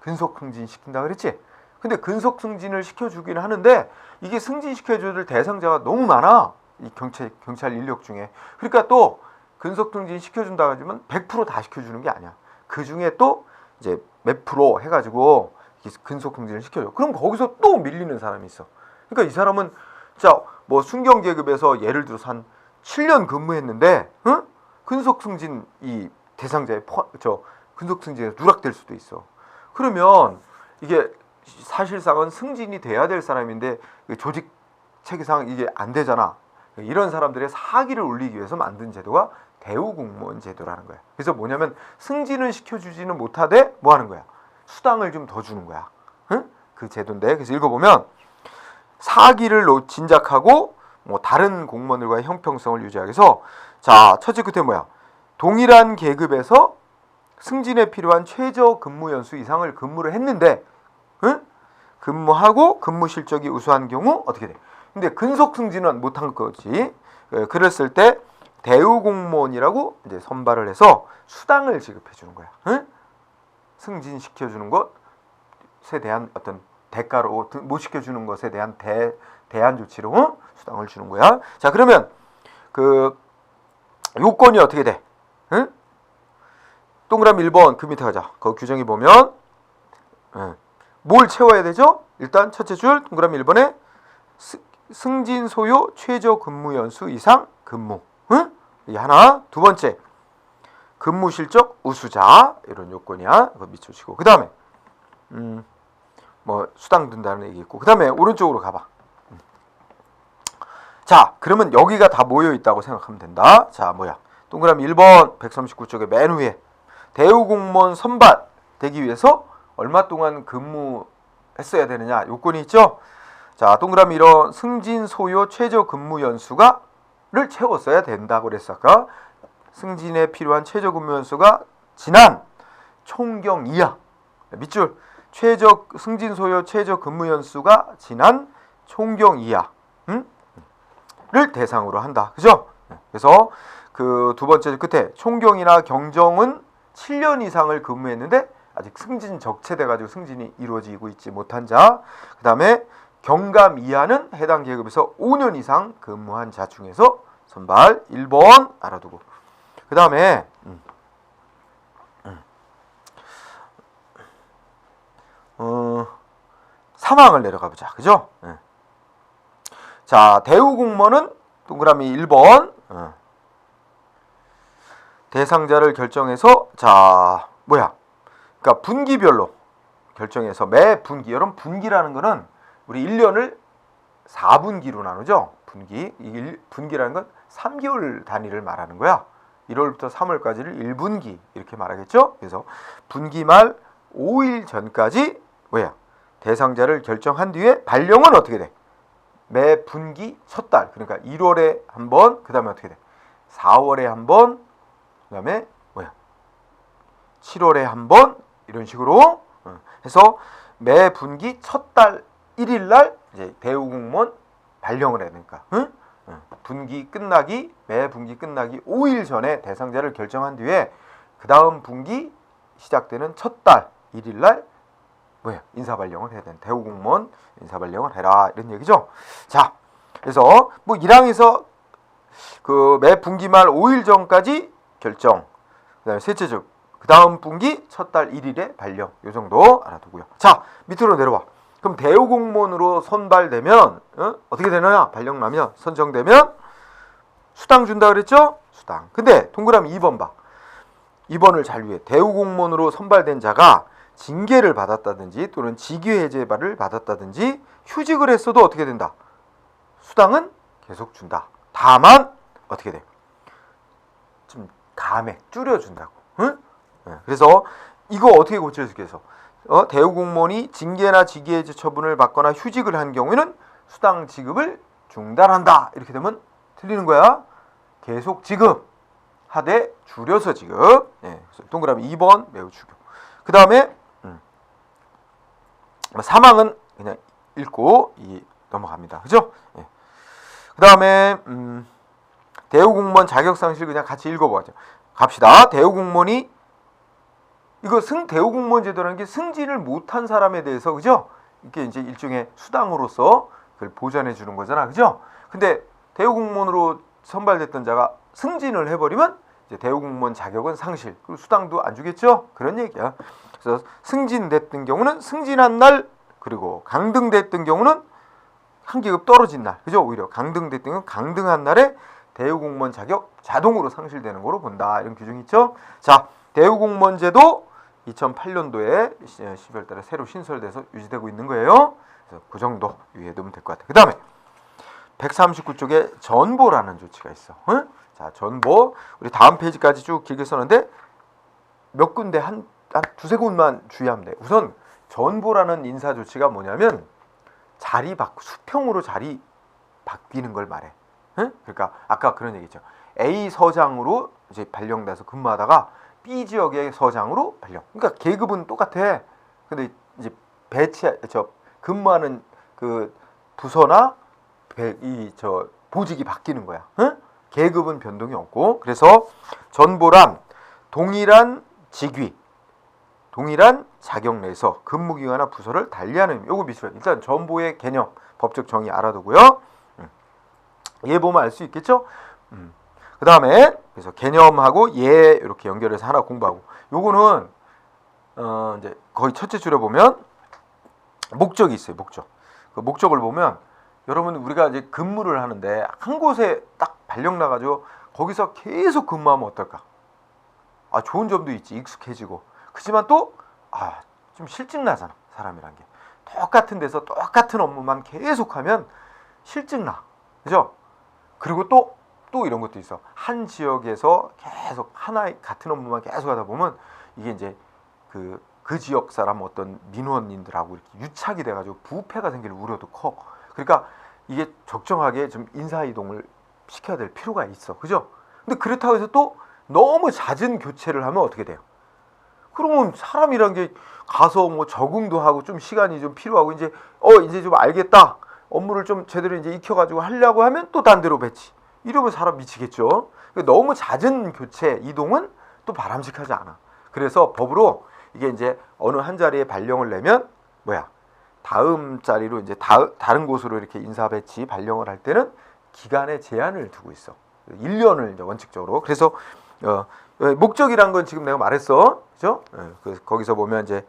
[SPEAKER 1] 근속 승진 시킨다 그랬지? 근데 근속 승진을 시켜주기는 하는데 이게 승진 시켜줘야 될 대상자가 너무 많아. 이 경찰 인력 중에. 그러니까 또 근속 승진 시켜준다 하지만 100% 다 시켜주는 게 아니야. 그 중에 또 이제 몇 프로 해가지고 근속 승진을 시켜줘. 그럼 거기서 또 밀리는 사람이 있어. 그러니까 이 사람은 자 뭐 순경 계급에서 예를 들어서 한 7년 근무했는데, 응? 근속 승진 이 대상자에 근속 승진에 누락될 수도 있어. 그러면 이게 사실상은 승진이 돼야 될 사람인데 조직 체계상 이게 안 되잖아. 이런 사람들의 사기를 올리기 위해서 만든 제도가 대우 공무원 제도라는 거야. 그래서 뭐냐면 승진을 시켜주지는 못하되 뭐 하는 거야? 수당을 좀 더 주는 거야. 응? 그 제도인데 그래서 읽어보면 사기를 진작하고 뭐 다른 공무원들과의 형평성을 유지하기 위해서 자 첫째 끝에 뭐야? 동일한 계급에서 승진에 필요한 최저 근무 연수 이상을 근무를 했는데, 응? 근무하고 근무 실적이 우수한 경우 어떻게 돼? 근데 근속 승진은 못한 거지. 그랬을 때 대우 공무원이라고 이제 선발을 해서 수당을 지급해 주는 거야. 응? 승진 시켜 주는 것에 대한 어떤 대가로 못 시켜 주는 것에 대한 대안 조치로 수당을 주는 거야. 자, 그러면 그 요건이 어떻게 돼? 응? 동그라미 1번 그 밑에 가자. 거기 규정이 보면 뭘 채워야 되죠? 일단 첫째 줄 동그라미 1번에 승진 소요 최저 근무 연수 이상 근무. 응? 이 하나. 두 번째 근무 실적 우수자 이런 요건이야. 이거 밑줄치고 그 다음에 뭐 수당 든다는 얘기 있고 그 다음에 오른쪽으로 가봐. 자, 그러면 여기가 다 모여 있다고 생각하면 된다. 자, 뭐야? 동그라미 1번 139쪽에 맨 위에 대우 공무원 선발되기 위해서 얼마 동안 근무했어야 되느냐 요건이 있죠. 자, 동그라미 이런 승진 소요 최저 근무 연수가를 채웠어야 된다고 그랬어. 아까 승진에 필요한 최저 근무 연수가 지난 총경 이하. 밑줄 승진 소요 최저 근무 연수가 지난 총경 이하 를 대상으로 한다. 그죠? 그래서 그 두 번째 끝에 총경이나 경정은 7년 이상을 근무했는데 아직 승진 적체돼 가지고 승진이 이루어지고 있지 못한 자. 그다음에 경감 이하는 해당 계급에서 5년 이상 근무한 자 중에서 선발 1번 알아두고. 그다음에 상황을 내려가 보자. 그죠? 자, 대우 공무원은 동그라미 1번 대상자를 결정해서 자, 뭐야? 그러니까 분기별로 결정해서 매 분기, 여러분 분기라는 거는 우리 1년을 4분기로 나누죠. 분기라는 건 3개월 단위를 말하는 거야. 1월부터 3월까지를 1분기 이렇게 말하겠죠. 그래서 분기 말 5일 전까지 뭐야? 대상자를 결정한 뒤에 발령은 어떻게 돼? 매 분기 첫 달, 그러니까 1월에 한 번, 그 다음에 어떻게 돼? 4월에 한 번, 그 다음에 뭐야? 7월에 한 번, 이런 식으로 해서 매 분기 첫 달 1일 날 이제 대우 공무원 발령을 해야 되니까 매 분기 끝나기 5일 전에 대상자를 결정한 뒤에 그 다음 분기 시작되는 첫 달 1일 날 뭐야? 인사 발령을 해야 되는 대우 공무원 인사 발령을 해라 이런 얘기죠. 자, 그래서 뭐 1항에서 그 매 분기 말 5일 전까지 결정. 그다음에 셋째 주 그 다음 분기 첫 달 1일에 발령. 요 정도 알아두고요. 자, 밑으로 내려와. 그럼 대우 공무원으로 선발되면 어떻게 되느냐? 발령 나면 선정되면 수당 준다 그랬죠? 수당. 근데 동그라미 2번 봐. 2번을 잘 위해 대우공무원으로 선발된 자가 징계를 받았다든지 또는 직위해제를 받았다든지 휴직을 했어도 어떻게 된다? 수당은 계속 준다. 다만 어떻게 돼? 좀 감액 줄여준다고. 응? 그래서 이거 어떻게 고쳐줄게 해서 대우공무원이 징계나 직위해제 처분을 받거나 휴직을 한 경우에는 수당 지급을 중단한다. 이렇게 되면 틀리는 거야. 계속 지급 하되 줄여서 지급. 그래서 동그라미 2번 매우 중요. 그 다음에 사망은 그냥 읽고 넘어갑니다. 그죠? 그 다음에 대우공무원 자격상실 그냥 같이 읽어보죠. 갑시다. 대우공무원이 이거 대우공무원 제도라는 게 승진을 못한 사람에 대해서 그죠? 이게 이제 일종의 수당으로서 그걸 보전해 주는 거잖아. 그죠? 근데 대우공무원으로 선발됐던 자가 승진을 해버리면 이제 대우공무원 자격은 상실, 그리고 수당도 안 주겠죠? 그런 얘기야. 그래서 승진됐던 경우는 승진한 날, 그리고 강등됐던 경우는 한 계급 떨어진 날, 그죠? 오히려 강등됐던 경우는 강등한 날에 대우공무원 자격 자동으로 상실되는 거로 본다. 이런 규정이 있죠? 자, 대우공무원 제도 2008년도에 12월 달에 새로 신설돼서 유지되고 있는 거예요. 그래서 그 정도 유의해 두면 될 것 같아요. 그 다음에 139쪽에 전보라는 조치가 있어. 응? 자, 전보. 우리 다음 페이지까지 쭉 길게 썼는데 몇 군데 한 두세 군만 주의하면 돼. 우선 전보라는 인사 조치가 뭐냐면 수평으로 자리 바뀌는 걸 말해. 응? 그러니까 아까 그런 얘기죠. A 서장으로 이제 발령돼서 근무하다가 B 지역의 서장으로 발령. 그러니까 계급은 똑같아. 근데 이제 근무하는 그 부서나 보직이 바뀌는 거야. 응? 계급은 변동이 없고. 그래서 전보란 동일한 직위, 동일한 자격 내에서 근무기간이나 부서를 달리하는 요거 미수로. 일단 전보의 개념, 법적 정의 알아두고요. 얘 보면 알 수 있겠죠? 그 다음에 그래서 개념하고 얘 이렇게 연결해서 하나 공부하고. 요거는 이제 거의 첫째 줄에 보면 목적이 있어요. 목적. 그 목적을 보면 여러분 우리가 이제 근무를 하는데 한 곳에 딱 발령 나가지고 거기서 계속 근무하면 어떨까? 좋은 점도 있지. 익숙해지고. 그렇지만 또 좀 실증 나잖아. 사람이란 게. 똑같은 데서 똑같은 업무만 계속하면 실증 나. 그죠? 그리고 또 이런 것도 있어. 한 지역에서 계속 같은 업무만 계속 하다 보면 이게 이제 그 지역 사람 어떤 민원인들하고 이렇게 유착이 돼가지고 부패가 생길 우려도 커. 그러니까 이게 적정하게 좀 인사 이동을 시켜야 될 필요가 있어. 그죠? 근데 그렇다고 해서 또 너무 잦은 교체를 하면 어떻게 돼요? 그러면 사람이란 게 가서 뭐 적응도 하고 좀 시간이 좀 필요하고 이제 좀 알겠다. 업무를 좀 제대로 이제 익혀가지고 하려고 하면 또 딴 데로 배치. 이러면 사람 미치겠죠. 너무 낮은 교체 이동은 또 바람직하지 않아. 그래서 법으로 이게 이제 어느 한 자리에 발령을 내면 다음 자리로 이제 다른 곳으로 이렇게 인사 배치 발령을 할 때는 기간에 제한을 두고 있어. 1년을 이제 원칙적으로. 그래서 목적이란 건 지금 내가 말했어. 그죠? 거기서 보면 이제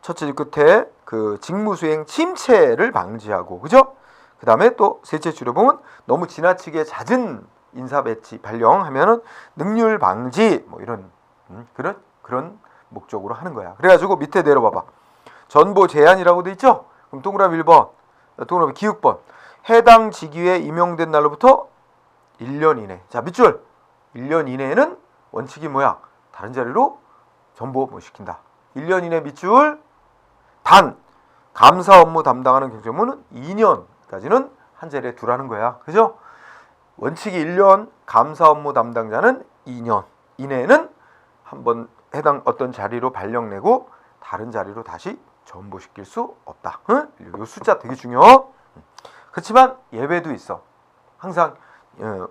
[SPEAKER 1] 첫째 줄 끝에 그 직무수행 침체를 방지하고, 그죠? 그 다음에 또 셋째 줄에 보면 너무 지나치게 잦은 인사 배치 발령하면은 능률 방지 뭐 이런 그런 목적으로 하는 거야. 그래가지고 밑에 내려봐봐. 전보 제한이라고 돼 있죠? 그럼 동그라미 1번, 동그라미 기역번. 해당 직위에 임용된 날로부터 1년 이내. 자, 밑줄. 1년 이내에는 원칙이 다른 자리로 전보 못 시킨다. 1년 이내 밑줄. 단 감사 업무 담당하는 경조부는 2년까지는 한 자리에 두라는 거야. 그죠? 원칙이 1년, 감사 업무 담당자는 2년 이내에는 한번 해당 어떤 자리로 발령내고 다른 자리로 다시 전보시킬 수 없다. 응? 이 숫자 되게 중요. 그렇지만 예외도 있어. 항상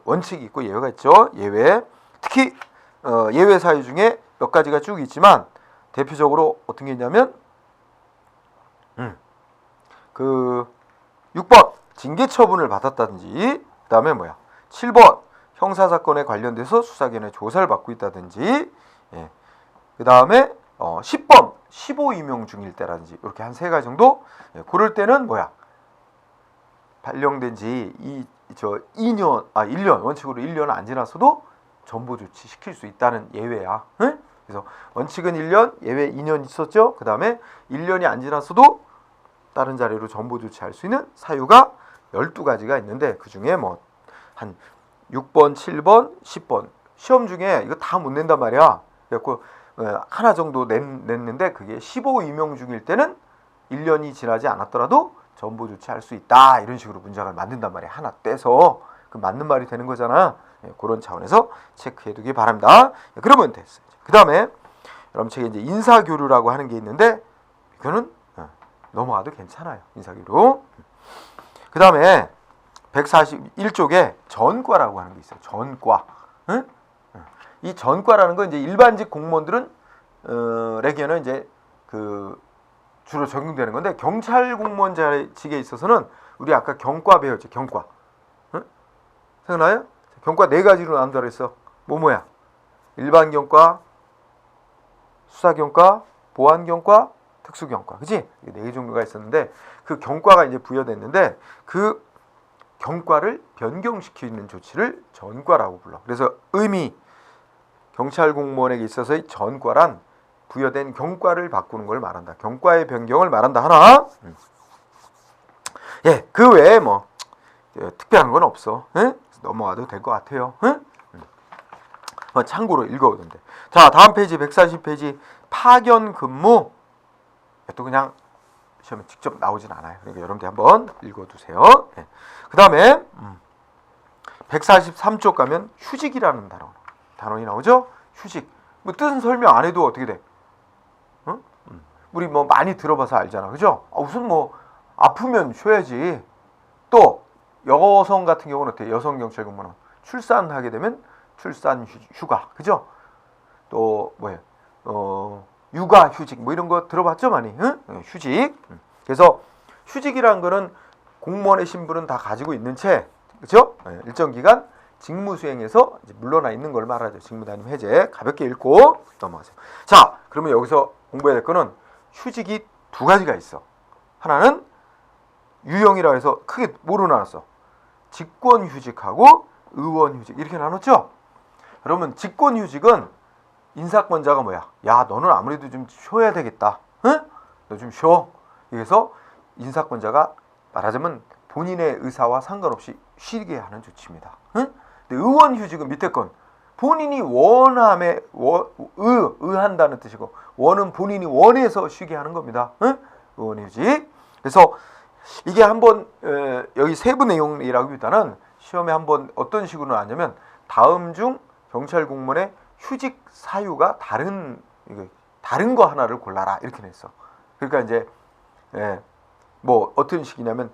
[SPEAKER 1] 원칙이 있고 예외가 있죠. 예외. 특히 예외 사유 중에 몇 가지가 쭉 있지만 대표적으로 어떤 게 있냐면 그 6번 징계 처분을 받았다든지, 그 다음에 7번 형사사건에 관련돼서 수사기관의 조사를 받고 있다든지, 그 다음에 10번 15임용 중일 때라든지 이렇게 한 세 가지 정도. 그럴 때는 발령된 지 1년 원칙으로 1년 안 지났어도 전보 조치 시킬 수 있다는 예외야. 응? 그래서 원칙은 1년, 예외 2년 있었죠. 그 다음에 1년이 안 지났어도 다른 자리로 전보 조치할 수 있는 사유가 12가지가 있는데 그 중에 뭐 한 6번, 7번, 10번 시험 중에 이거 다 못 낸단 말이야. 그래갖고 하나 정도 냈는데 그게 15 임용 중일 때는 1년이 지나지 않았더라도 전보 조치할 수 있다. 이런 식으로 문장을 만든단 말이야. 하나 떼서 그 맞는 말이 되는 거잖아. 그런 차원에서 체크해두기 바랍니다. 그러면 됐어요. 그 다음에 여러분 책에 이제 인사교류라고 하는 게 있는데 이거는 넘어가도 괜찮아요. 인사교류. 그 다음에 141쪽에 전과라고 하는 게 있어요. 전과. 응? 이 전과라는 건 이제 일반직 공무원들은 에게는 이제 그 주로 적용되는 건데 경찰 공무원직에 있어서는 우리 아까 경과 배웠죠. 경과. 응? 생각나요? 경과 4가지로 나눈다 그랬어. 뭐야? 일반 경과, 수사 경과, 보안 경과, 특수 경과. 그치? 4개 종류가 있었는데 그 경과가 이제 부여됐는데 그 경과를 변경시키는 조치를 전과라고 불러. 그래서 경찰 공무원에게 있어서의 전과란 부여된 경과를 바꾸는 걸 말한다. 경과의 변경을 말한다. 하나. 예, 그 외에 뭐 특별한 건 없어. 예? 넘어가도 될 것 같아요. 예? 참고로 읽어보면 돼. 자, 다음 페이지 140페이지 파견 근무. 또 그냥 시험에 직접 나오진 않아요. 그러니까 여러분들 한번 읽어두세요. 네. 그 다음에 143쪽 가면 휴직이라는 단원이 나오죠. 휴직. 뭐 뜻은 설명 안 해도 어떻게 돼? 응? 우리 뭐 많이 들어봐서 알잖아. 그죠? 우선 뭐 아프면 쉬어야지. 또 여성 같은 경우는 어때? 여성 경찰 근무는 출산하게 되면 출산 휴가. 그죠? 또 뭐예요? 육아 휴직 뭐 이런 거 들어봤죠 많이? 응? 휴직. 그래서 휴직이라는 거는 공무원의 신분은 다 가지고 있는 채, 그렇죠? 일정 기간 직무 수행에서 이제 물러나 있는 걸 말하죠. 직무담임 해제. 가볍게 읽고 넘어가세요. 자, 그러면 여기서 공부해야 될 거는 휴직이 2가지가 있어. 하나는 유형이라 해서 크게 뭐로 나눴어? 직권 휴직하고 의원 휴직 이렇게 나눴죠? 그러면 직권 휴직은 인사권자가 뭐야? 야, 너는 아무래도 좀 쉬어야 되겠다. 응? 너 좀 쉬어. 그래서 인사권자가 말하자면 본인의 의사와 상관없이 쉬게 하는 조치입니다. 응? 근데 의원휴직은 밑에 건 본인이 원함에 의한다는 뜻이고 원은 본인이 원해서 쉬게 하는 겁니다. 응? 의원휴직. 그래서 이게 한번 여기 세부 내용이라기보다는 시험에 한번 어떤 식으로 나왔냐면 다음 중 경찰 공무원의 휴직 사유가 다른 거 하나를 골라라 이렇게 냈어. 그러니까 이제 뭐 어떤 식이냐면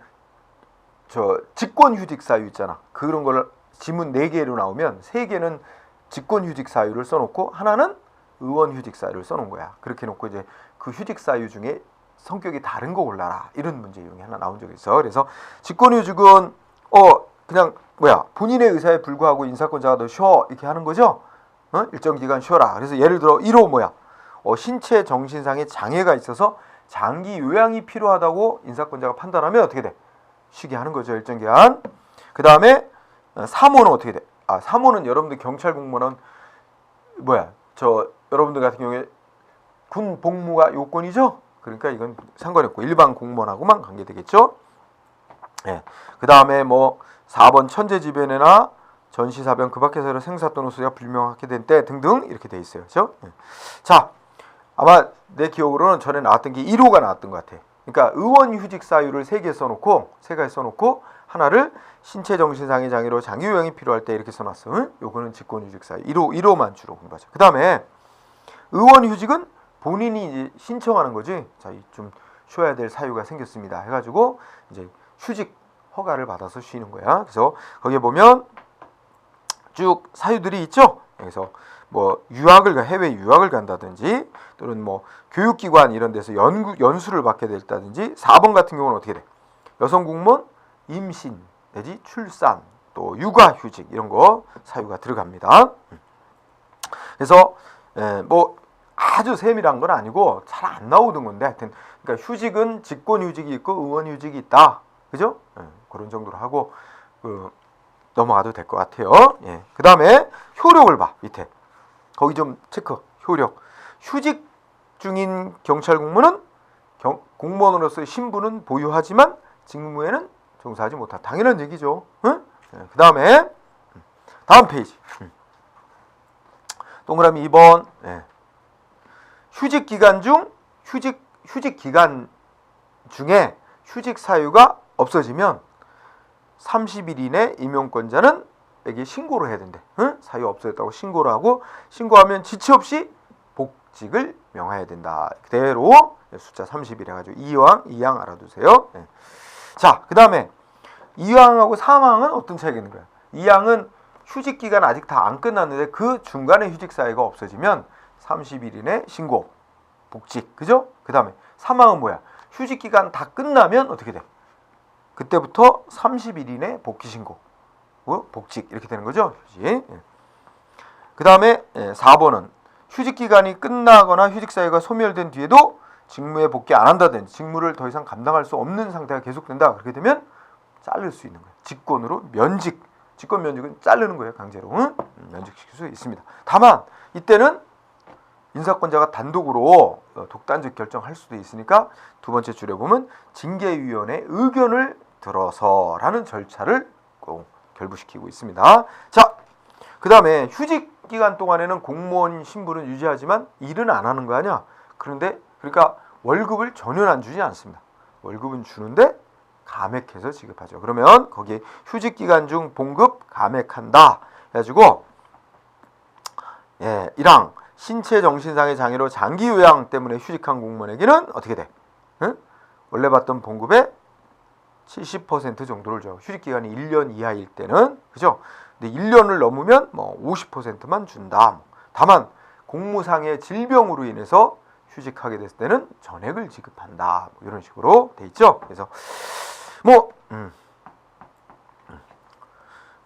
[SPEAKER 1] 직권 휴직 사유 있잖아. 그런 걸 지문 4개로 나오면 3개는 직권 휴직 사유를 써놓고 하나는 의원 휴직 사유를 써놓은 거야. 그렇게 놓고 이제 그 휴직 사유 중에 성격이 다른 거 골라라 이런 문제 유형이 하나 나온 적이 있어. 그래서 직권 휴직은 그냥 본인의 의사에 불구하고 인사권자가 너 쉬어 이렇게 하는 거죠. 일정 기간 쉬어라. 그래서 예를 들어 1호 신체 정신상의 장애가 있어서 장기 요양이 필요하다고 인사권자가 판단하면 어떻게 돼? 쉬게 하는 거죠. 일정 기간. 그 다음에 3호는 어떻게 돼? 3호는 여러분들 경찰 공무원은 여러분들 같은 경우에 군 복무가 요건이죠. 그러니까 이건 상관이 없고 일반 공무원하고만 관계되겠죠. 예. 그 다음에 4번 천재지변이나 전시사변 그 밖에서 생사 또는 수가 불명하게 된 때 등등 이렇게 돼 있어요. 그렇죠? 자, 아마 내 기억으로는 전에 나왔던 게 1호가 나왔던 것 같아. 그러니까 의원 휴직 사유를 3개 써놓고 하나를 신체 정신상의 장애로 장기 요양이 필요할 때 이렇게 써놨어. 응? 요거는 직권 휴직 사유 1호만 주로 공부하죠. 그 다음에 의원 휴직은 본인이 이제 신청하는 거지. 자, 좀 쉬어야 될 사유가 생겼습니다. 해가지고 이제 휴직 허가를 받아서 쉬는 거야. 그래서 거기에 보면 쭉 사유들이 있죠. 그래서 해외 유학을 간다든지 또는 교육기관 이런 데서 연수를 받게 됐다든지 4번 같은 경우는 어떻게 돼? 여성 공무원 임신 내지 출산 또 육아휴직 이런 거 사유가 들어갑니다. 그래서 아주 세밀한 건 아니고 잘 안 나오던 건데 하여튼 그러니까 휴직은 직권휴직이 있고 의원휴직이 있다. 그죠? 예, 그런 정도로 하고 넘어가도 될 것 같아요. 예. 그 다음에 효력을 봐. 밑에 거기 좀 체크. 효력. 휴직 중인 경찰 공무원은 공무원으로서의 신분은 보유하지만 직무에는 종사하지 못한다. 당연한 얘기죠. 응? 예, 그 다음에 다음 페이지. 동그라미 2번. 예. 휴직 기간 중에 휴직 사유가 없어지면 30일 이내 임용권자는 에게 신고를 해야 된대. 응? 사유 없어졌다고 신고를 하고, 신고하면 지체 없이 복직을 명해야 된다. 그대로 숫자 30일 해가지고 2항 알아두세요. 네. 자, 그 다음에 2항하고 3항은 어떤 차이가 있는 거야? 2항은 휴직 기간 아직 다 안 끝났는데 그 중간에 휴직 사유가 없어지면 30일 이내 신고, 복직, 그죠? 그 다음에 3항은 뭐야? 휴직 기간 다 끝나면 어떻게 돼? 그때부터 30일 이내 복귀 신고, 복직 이렇게 되는 거죠. 휴직. 그 다음에 4번은 휴직 기간이 끝나거나 휴직 사유가 소멸된 뒤에도 직무에 복귀 안 한다든지 직무를 더 이상 감당할 수 없는 상태가 계속된다. 그렇게 되면 자를 수 있는 거예요. 직권으로 면직. 직권 면직은 자르는 거예요. 강제로. 응? 면직시킬 수 있습니다. 다만 이때는 인사권자가 단독으로 독단적 결정할 수도 있으니까 두 번째 줄에 보면 징계위원회 의견을 들어서라는 절차를 꼭 결부시키고 있습니다. 자, 그 다음에 휴직 기간 동안에는 공무원 신분을 유지하지만 일은 안 하는 거 아니야. 그러니까 월급을 전혀 안 주지 않습니다. 월급은 주는데 감액해서 지급하죠. 그러면 거기에 휴직 기간 중 봉급 감액한다 해가지고 1항 신체 정신상의 장애로 장기 요양 때문에 휴직한 공무원에게는 어떻게 돼? 응? 원래 받던 봉급의 70% 정도를 줘. 휴직 기간이 1년 이하일 때는, 그죠? 근데 1년을 넘으면 50%만 준다. 다만 공무상의 질병으로 인해서 휴직하게 됐을 때는 전액을 지급한다. 이런 식으로 돼 있죠. 그래서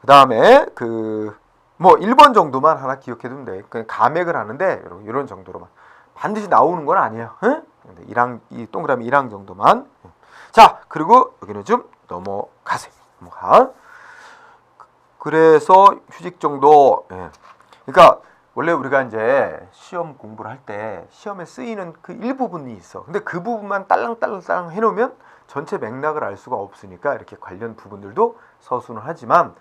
[SPEAKER 1] 그다음에 1번 정도만 하나 기억해 두면 돼. 그냥 감액을 하는데 이런 정도로만 반드시 나오는 건 아니에요. 응? 근데 1항 이 동그라미 1항 정도만. 자, 그리고 여기는 좀 넘어가세요. 그래서 휴직 정도. 그러니까 원래 우리가 이제 시험 공부를 할 때 시험에 쓰이는 그 일부분이 있어. 근데 그 부분만 딸랑딸랑 해놓으면 전체 맥락을 알 수가 없으니까 이렇게 관련 부분들도 서술은 하지만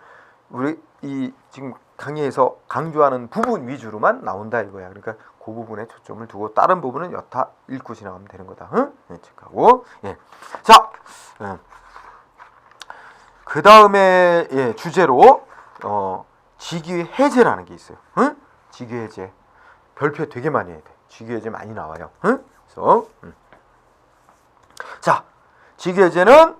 [SPEAKER 1] 우리 이 지금 강의에서 강조하는 부분 위주로만 나온다 이거야. 그러니까 그 부분에 초점을 두고 다른 부분은 여타 읽고 지나가면 되는 거다. 응? 체크하고. 자, 그 다음에 주제로 직위 해제라는 게 있어요. 응? 직위 해제 별표 되게 많이 해야 돼. 직위 해제 많이 나와요. 응? 그래서 자, 직위 해제는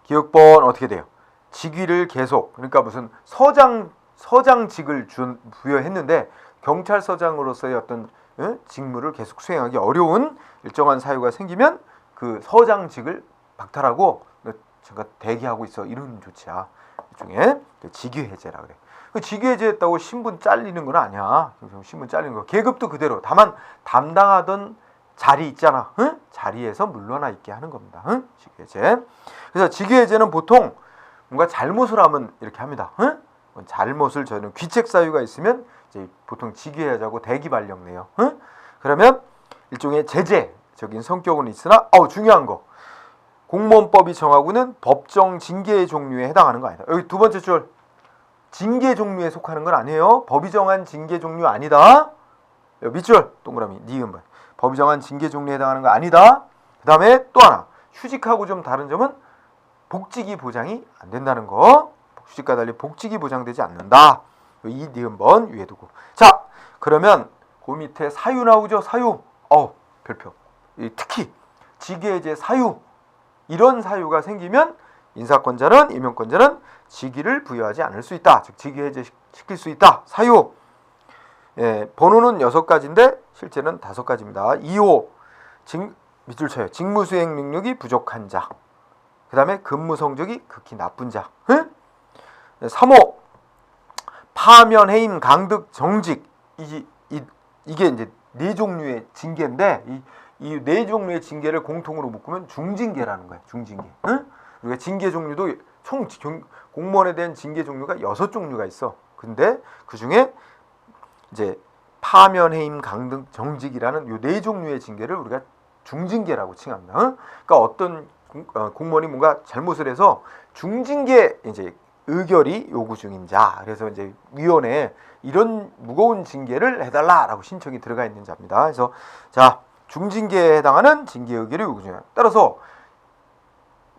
[SPEAKER 1] 기억번 어떻게 돼요? 직위를 계속, 그러니까 무슨 서장직을 부여했는데 경찰서장으로서의 어떤 직무를 계속 수행하기 어려운 일정한 사유가 생기면 그 서장직을 박탈하고 제가 대기하고 있어 이런 조치야. 일종의 직위 해제라 그래. 그 직위 해제했다고 신분 잘리는 건 아니야. 신분 잘리는 거. 계급도 그대로. 다만 담당하던 자리 있잖아. 응? 자리에서 물러나 있게 하는 겁니다. 응? 직위 해제. 그래서 직위 해제는 보통 뭔가 잘못을 하면 이렇게 합니다. 응? 잘못을 저는 귀책 사유가 있으면 이제 보통 직위 해제하고 대기 발령 내요. 응? 그러면 일종의 제재적인 성격은 있으나 중요한 거. 공무원법이 정하고는 법정 징계 종류에 해당하는 거 아니다. 여기 두 번째 줄 징계 종류에 속하는 건 아니에요. 법이 정한 징계 종류 아니다. 여기 밑줄 동그라미 니은번 법이 정한 징계 종류에 해당하는 거 아니다. 그 다음에 또 하나 휴직하고 좀 다른 점은 복직이 보장이 안 된다는 거. 휴직과 달리 복직이 보장되지 않는다. 이 니은번 위에 두고. 자, 그러면 그 밑에 사유 나오죠. 사유. 별표. 특히 직위해제 사유. 이런 사유가 생기면 인사권자는 임용권자는 직위를 부여하지 않을 수 있다. 즉 직위해제 시킬 수 있다. 사유. 번호는 6가지인데 실제는 5가지입니다. 2호 밑줄 쳐요. 직무수행 능력이 부족한 자. 그 다음에 근무 성적이 극히 나쁜 자. 3호 파면, 해임, 강득, 정직. 이게 이제 4종류의 징계인데 이 네 종류의 징계를 공통으로 묶으면 중징계라는 거야. 중징계. 응? 우리가 징계 종류도 공무원에 대한 징계 종류가 6종류가 있어. 근데 그 중에 이제 파면, 해임, 강등, 정직이라는 요 네 종류의 징계를 우리가 중징계라고 칭합니다. 그러니까 어떤 공무원이 뭔가 잘못을 해서 중징계 이제 의결이 요구 중인 자, 그래서 이제 위원회에 이런 무거운 징계를 해달라라고 신청이 들어가 있는 자입니다. 그래서 자, 중징계에 해당하는 징계 의결이 요구 중이야. 따라서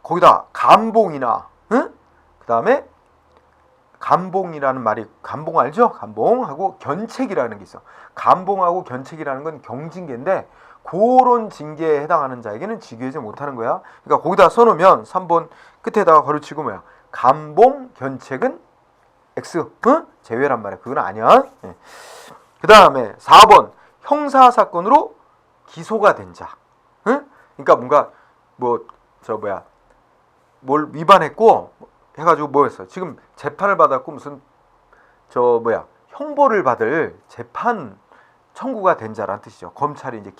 [SPEAKER 1] 거기다 감봉이나, 응? 그 다음에 감봉이라는 말이, 감봉 알죠? 감봉하고 견책이라는 게 있어. 감봉하고 견책이라는 건 경징계인데 그런 징계에 해당하는 자에게는 직위해제 못하는 거야. 그러니까 거기다 써놓으면 3번 끝에다가 걸어치고 뭐야? 감봉, 견책은 X, 응? 제외란 말이야. 그건 아니야. 네. 그 다음에 4번 형사사건으로 기소가 된 자. 응? 그러니까 뭔가 뭘 위반했고 해가지고 뭐였어? 지금 재판을 받았고 무슨 형벌을 받을 재판 청구가 된 자란 뜻이죠. 검찰이 이제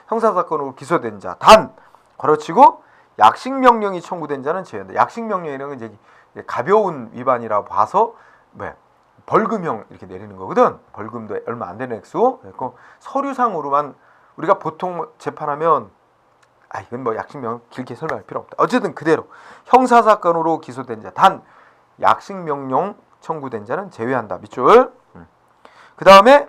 [SPEAKER 1] 형사사건으로 기소된 자. 단 걸어치고 약식명령이 청구된 자는 제외한다. 약식명령이라는 건 이제 가벼운 위반이라 봐서 벌금형 이렇게 내리는 거거든. 벌금도 얼마 안 되는 액수. 그래서 서류상으로만 우리가 보통 재판하면 이건 뭐 약식명 길게 설명할 필요 없다. 어쨌든 그대로 형사사건으로 기소된 자, 단 약식명령 청구된 자는 제외한다. 밑줄. 그 다음에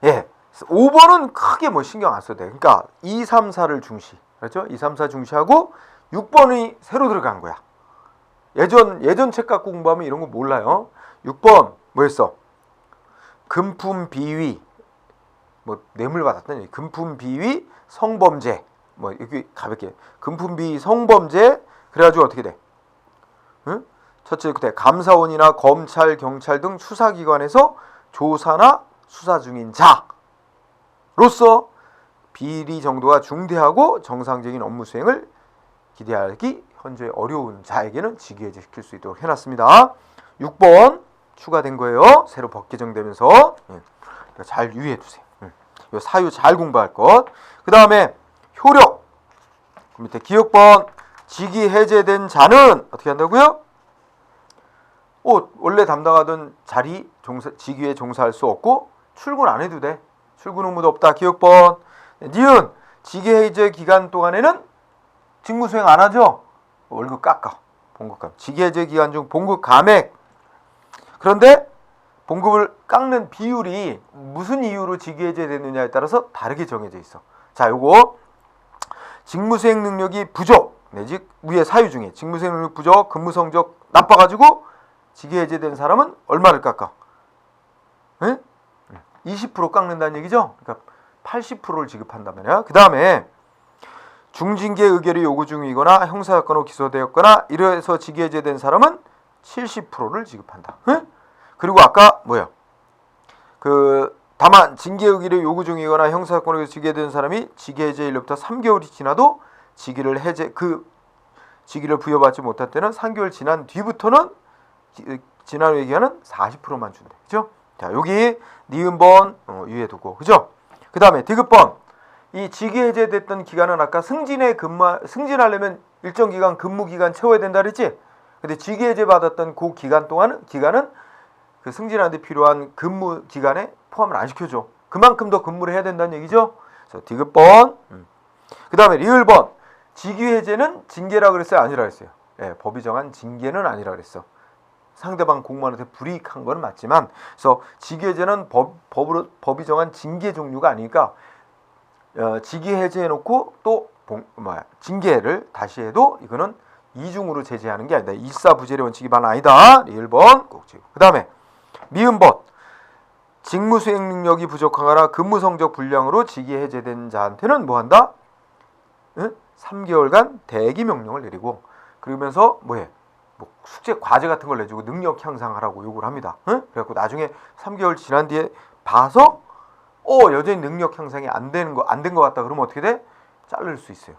[SPEAKER 1] 5번은 크게 뭐 신경 안 써도 돼. 그러니까 2, 3, 4를 중시. 그렇죠? 2, 3, 4 중시하고 6번이 새로 들어간 거야. 예전 책 갖고 공부하면 이런 거 몰라요. 6번 뭐였어? 금품 비위, 뭐 뇌물 받았다는 얘기. 금품 비위 성범죄. 뭐 이렇게 가볍게 금품 비위 성범죄. 그래가지고 어떻게 돼? 응? 첫째 그때 감사원이나 검찰, 경찰 등 수사기관에서 조사나 수사 중인 자로서 비리 정도가 중대하고 정상적인 업무 수행을 기대하기 현재 어려운 자에게는 직위해제 시킬 수 있도록 해놨습니다. 6번 추가된 거예요. 새로 법 개정되면서 잘 유의해 두세요. 이 사유 잘 공부할 것. 그 다음에 효력. 그 밑에 기억번. 직위 해제된 자는 어떻게 한다고요? 원래 담당하던 자리 직위에 종사할 수 없고 출근 안 해도 돼. 출근 의무도 없다. 기억번. 니은 직위 해제 기간 동안에는 직무 수행 안 하죠. 월급 깎아. 봉급 깎아. 직위 해제 기간 중 봉급 감액. 그런데 봉급을 깎는 비율이 무슨 이유로 직위 해제되느냐에 따라서 다르게 정해져 있어. 자, 요거 직무 수행 능력이 부족 내지 위의 사유 중에 직무 수행 능력 부족, 근무 성적 나빠가지고 직위 해제된 사람은 얼마를 깎아? 20% 깎는다는 얘기죠. 그러니까 80%를 지급한단 말이야. 그 다음에 중징계 의결이 요구 중이거나 형사사건으로 기소되었거나 이래서 직위 해제된 사람은 70%를 지급한다. 그리고 아까 다만 징계 의결이 요구 중이거나 형사사건으로 직위된 사람이 직위 해제일로부터 3개월이 지나도 직위를 부여받지 못할 때는 3개월 지난 뒤부터는 지난 후에 기간은 40%만 준대. 그죠? 자, 여기 니은번 유의해 두고. 그죠? 그 다음에 디귿번. 이 직위 해제됐던 기간은 아까 승진하려면 일정 기간 근무 기간 채워야 된다 그랬지? 근데 직위 해제 받았던 그 기간은 그 승진하는데 필요한 근무 기간에 포함을 안 시켜줘. 그만큼 더 근무를 해야 된다는 얘기죠. 그래서 디귿번. 그 다음에 리을번. 직위 해제는 징계라 그랬어요? 아니라 그랬어요? 법이 정한 징계는 아니라 그랬어. 상대방 공무원한테 불이익한 건 맞지만, 그래서 직위 해제는 법이 정한 징계 종류가 아니니까 직위 해제해놓고 또 징계를 다시 해도 이거는 이중으로 제재하는 게 아니다. 일사부재의 원칙이 반 아니다. 1번 꼭 지고. 그 다음에 미음번. 직무 수행 능력이 부족하거나 근무 성적 불량으로 직위 해제된 자한테는 뭐 한다? 3개월간 대기 명령을 내리고, 그러면서 숙제 과제 같은 걸 내주고 능력 향상하라고 요구를 합니다. 그래갖고 나중에 3개월 지난 뒤에 봐서 여전히 능력 향상이 안 된 것 같다. 그러면 어떻게 돼? 자를 수 있어요.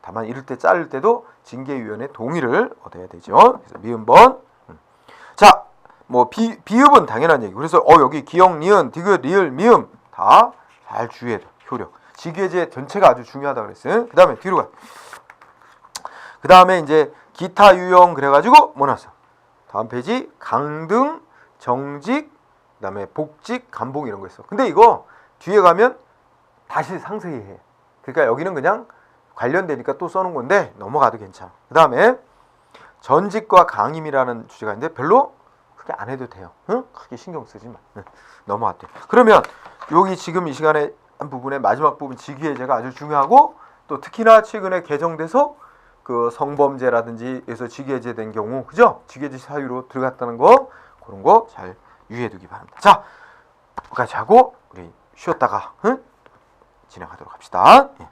[SPEAKER 1] 다만 이럴 때 자를 때도 징계위원회 동의를 얻어야 되죠. 그래서 미음번. 자, 비읍은 당연한 얘기. 그래서 여기 기역, 니은, 디귿, 리을, 미음 다 잘 주의해야 돼. 효력. 직위해제 전체가 아주 중요하다 그랬어요. 그 다음에 뒤로 가. 그 다음에 이제 기타 유형 그래가지고 뭐 나왔어? 다음 페이지 강등, 정직, 그 다음에 복직, 감봉 이런 거 있어. 근데 이거 뒤에 가면 다시 상세히 해. 그러니까 여기는 그냥 관련되니까 또 써놓은 건데 넘어가도 괜찮아. 그 다음에 전직과 강임이라는 주제가 있는데 별로 크게 안 해도 돼요. 응? 크게 신경 쓰지 마. 넘어갔대. 그러면 여기 지금 이 시간에 한 부분의 마지막 부분 직위해제가 아주 중요하고 또 특히나 최근에 개정돼서 그 성범죄라든지 에서 직위해제된 경우, 그죠? 직위해제 사유로 들어갔다는 거 그런 거 잘 유의해두기 바랍니다. 자, 여기까지 하고 우리 쉬었다가 진행하도록 합시다. 예.